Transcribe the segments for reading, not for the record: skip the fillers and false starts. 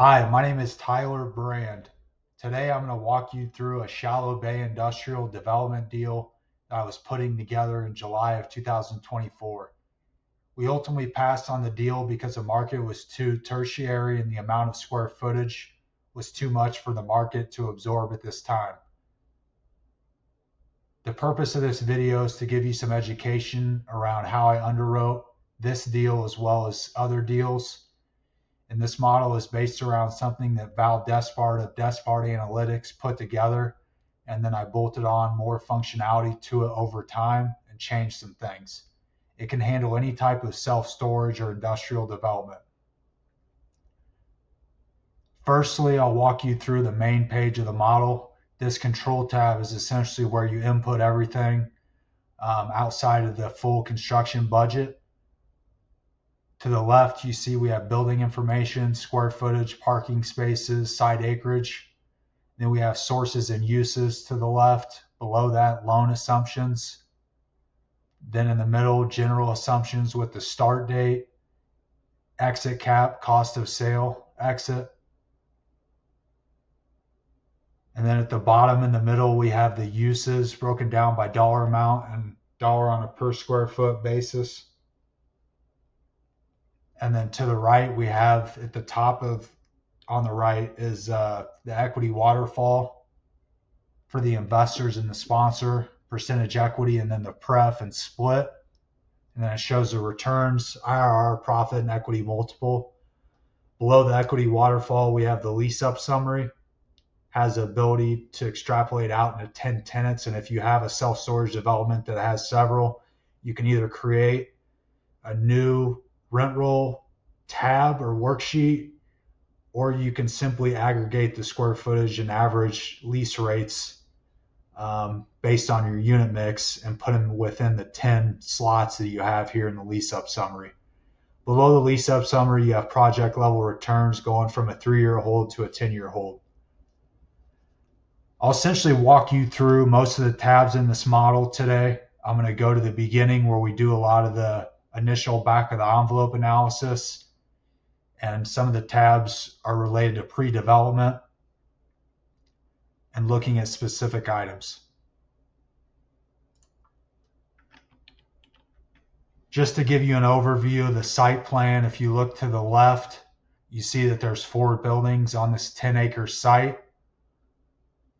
Hi, my name is Tyler Brand. Today I'm going to walk you through a shallow bay industrial development deal that I was putting together in July of 2024. We ultimately passed on the deal because the market was too tertiary and the amount of square footage was too much for the market to absorb at this time. The purpose of this video is to give you some education around how I underwrote this deal as well as other deals. And this model is based around something that Despard of Despard Analytics put together. And then I bolted on more functionality to it over time and changed some things. It can handle any type of self-storage or industrial development. Firstly, I'll walk you through the main page of the model. This control tab is essentially where you input everything outside of the full construction budget. To the left, you see we have building information, square footage, parking spaces, site acreage. Then we have sources and uses to the left. Below that, loan assumptions. Then in the middle, general assumptions with the start date, exit cap, cost of sale, exit. And then at the bottom in the middle, we have the uses broken down by dollar amount and dollar on a per square foot basis. And then to the right, we have at the top on the right is the equity waterfall for the investors and the sponsor, percentage equity, and then the pref and split. And then it shows the returns, IRR, profit, and equity multiple. Below the equity waterfall, we have the lease up summary, has the ability to extrapolate out into 10 tenants. And if you have a self-storage development that has several, you can either create a new rent roll tab or worksheet, or you can simply aggregate the square footage and average lease rates based on your unit mix and put them within the 10 slots that you have here in the lease up summary. Below the lease up summary, you have project level returns going from a 3-year hold to a 10-year hold. I'll essentially walk you through most of the tabs in this model today. I'm going to go to the beginning where we do a lot of the initial back of the envelope analysis, and some of the tabs are related to pre-development and looking at specific items. Just to give you an overview of the site plan, if you look to the left, you see that there's 4 buildings on this 10-acre site.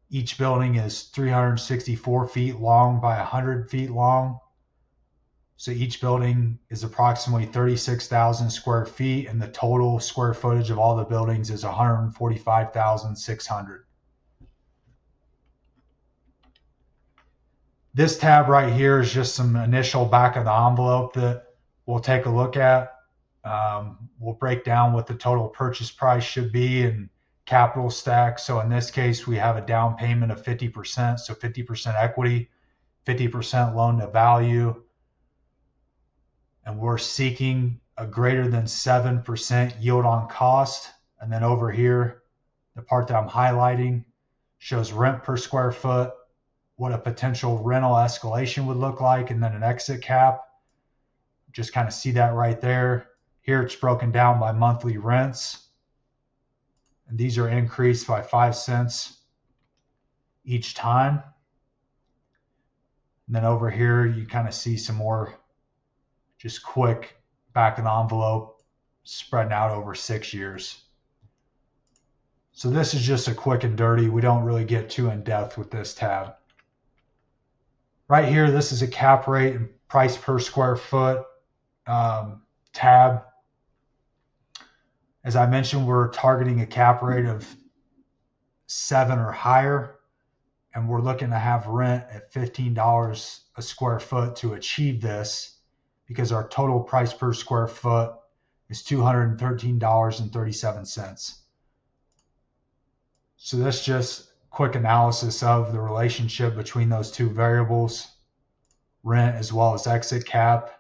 Each building is 364 feet long by 100 feet long. So each building is approximately 36,000 square feet, and the total square footage of all the buildings is 145,600. This tab right here is just some initial back of the envelope that we'll take a look at. We'll break down what the total purchase price should be and capital stack. So in this case, we have a down payment of 50%, so 50% equity, 50% loan to value. And we're seeking a greater than 7% yield on cost. And then over here, the part that I'm highlighting shows rent per square foot, what a potential rental escalation would look like, and then an exit cap. Just kind of see that right there. Here it's broken down by monthly rents. And these are increased by 5 cents each time. And then over here, you kind of see some more just quick back of the envelope spreading out over 6 years. So this is just a quick and dirty. We don't really get too in depth with this tab. Right here, this is a cap rate and price per square foot tab. As I mentioned, we're targeting a cap rate of 7 or higher, and we're looking to have rent at $15 a square foot to achieve this, because our total price per square foot is $213.37. So that's just quick analysis of the relationship between those two variables, rent as well as exit cap.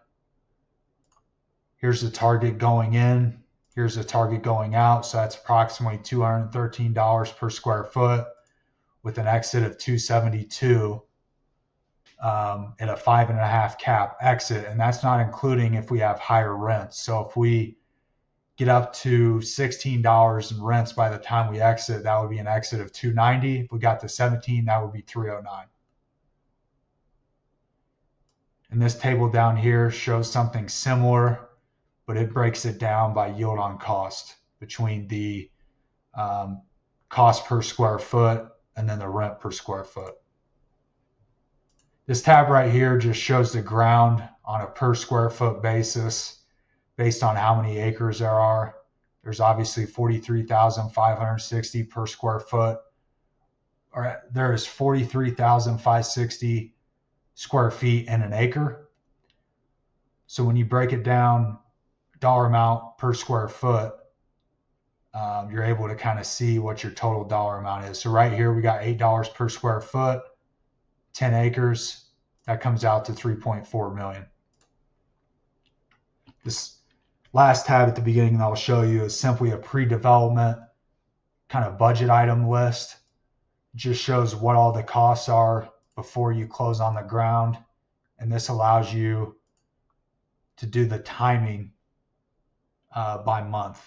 Here's the target going in. Here's the target going out. So that's approximately $213 per square foot with an exit of $272 at a 5.5 cap exit. And that's not including if we have higher rents. So if we get up to $16 in rents by the time we exit. That would be an exit of $290. If we got to 17, that would be $309. And this table down here shows something similar, but it breaks it down by yield on cost between the cost per square foot and then the rent per square foot. This tab right here just shows the ground on a per square foot basis based on how many acres there are. There's obviously 43,560 per square foot, or there is 43,560 square feet in an acre. So when you break it down dollar amount per square foot, you're able to kind of see what your total dollar amount is. So right here we got $8 per square foot, 10 acres. That comes out to 3.4 million. This last tab at the beginning that I'll show you is simply a pre-development kind of budget item list. It just shows what all the costs are before you close on the ground. And this allows you to do the timing by month.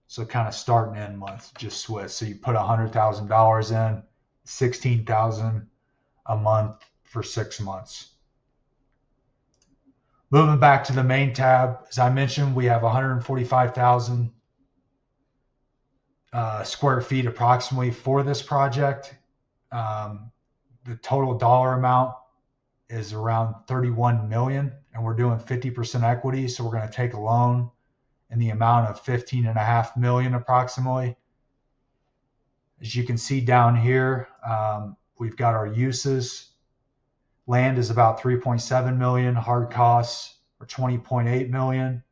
So kind of start and end month, just switch. So you put $100,000 in, $16,000 a month for 6 months. Moving back to the main tab, as I mentioned, we have 145,000 square feet approximately for this project. The total dollar amount is around 31 million, and we're doing 50% equity. So we're going to take a loan in the amount of 15.5 million approximately. As you can see down here, we've got our uses. Land is about 3.7 million. Hard costs are 20.8 million.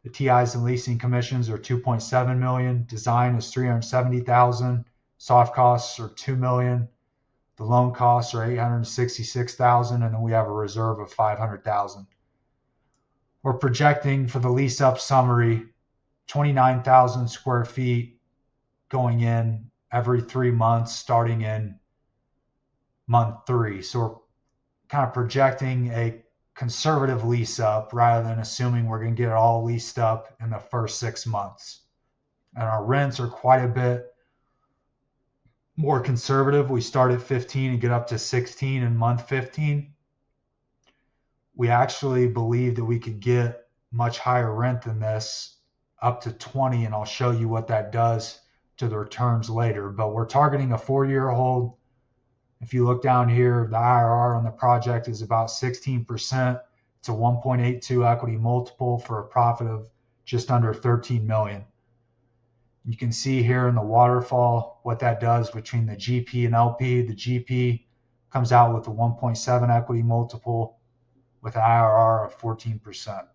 The TIs and leasing commissions are 2.7 million. Design is 370,000. Soft costs are 2 million. The loan costs are 866,000, and then we have a reserve of 500,000. We're projecting for the lease up summary 29,000 square feet going in every 3 months starting in month 3. So we're kind of projecting a conservative lease up rather than assuming we're going to get it all leased up in the first 6 months. And our rents are quite a bit more conservative. We start at 15 and get up to 16 in month 15. We actually believe that we could get much higher rent than this, up to 20, and I'll show you what that does to the returns later. But we're targeting a 4-year hold. If you look down here, the IRR on the project is about 16%. It's a 1.82 equity multiple for a profit of just under 13 million. You can see here in the waterfall what that does between the GP and LP. The GP comes out with a 1.7 equity multiple with an IRR of 14%.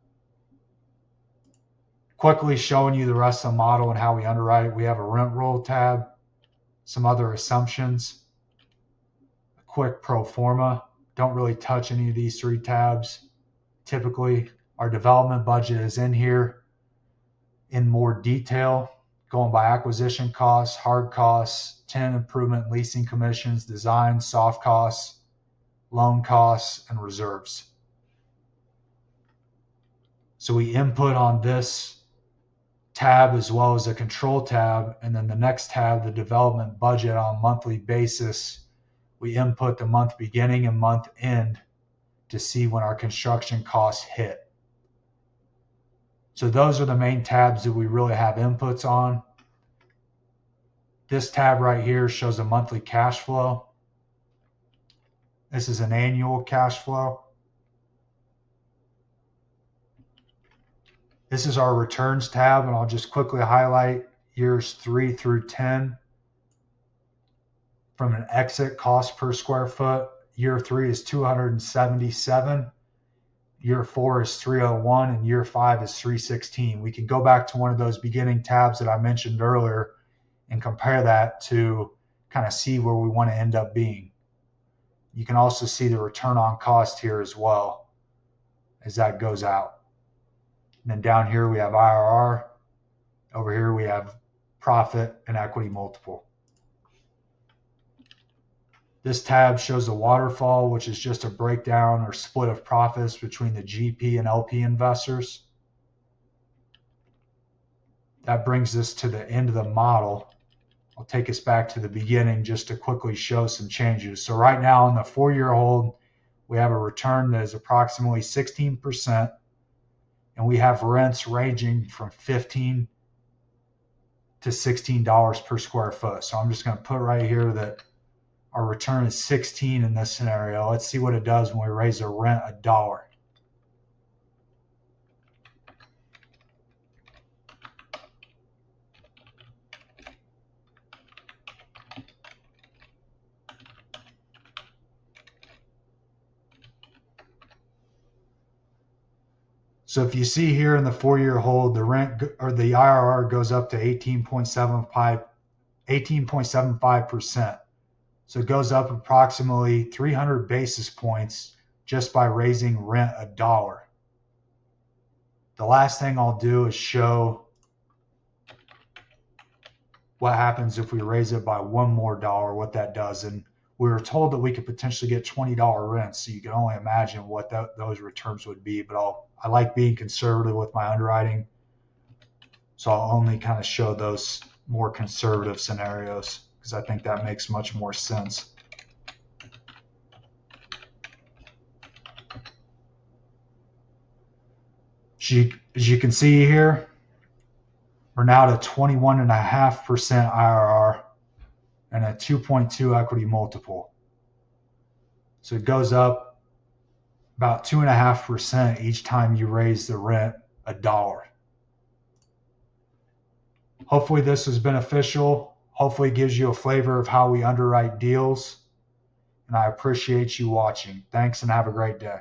Quickly showing you the rest of the model and how we underwrite it. We have a rent roll tab, some other assumptions, a quick pro forma. Don't really touch any of these 3 tabs. Typically, our development budget is in here in more detail, going by acquisition costs, hard costs, tenant improvement, leasing commissions, design, soft costs, loan costs, and reserves. So we input on this tab as well as a control tab, and then the next tab, the development budget on a monthly basis, we input the month beginning and month end to see when our construction costs hit. So those are the main tabs that we really have inputs on. This tab right here shows a monthly cash flow. This is an annual cash flow. This is our returns tab, and I'll just quickly highlight years 3 through 10. From an exit cost per square foot, year 3 is 277, year 4 is 301, and year 5 is 316. We can go back to one of those beginning tabs that I mentioned earlier and compare that to kind of see where we want to end up being. You can also see the return on cost here as well as that goes out. And then down here we have IRR. Over here we have profit and equity multiple. This tab shows a waterfall, which is just a breakdown or split of profits between the GP and LP investors. that brings us to the end of the model. I'll take us back to the beginning just to quickly show some changes. So right now in the 4-year hold, we have a return that is approximately 16%, and we have rents ranging from $15 to $16 per square foot. So I'm just going to put right here that our return is 16 in this scenario. Let's see what it does when we raise a rent $1. So if you see here in the 4-year hold, the rent or the IRR goes up to 18.75%. So it goes up approximately 300 basis points just by raising rent $1. The last thing I'll do is show what happens if we raise it by $1 more, what that does. And we were told that we could potentially get $20 rents, so you can only imagine what those returns would be. But I like being conservative with my underwriting, so I'll only kind of show those more conservative scenarios because I think that makes much more sense. As you can see here, we're now at a 21.5% IRR and a 2.2 equity multiple. So it goes up about 2.5% each time you raise the rent $1. Hopefully this was beneficial. Hopefully it gives you a flavor of how we underwrite deals. And I appreciate you watching. Thanks and have a great day.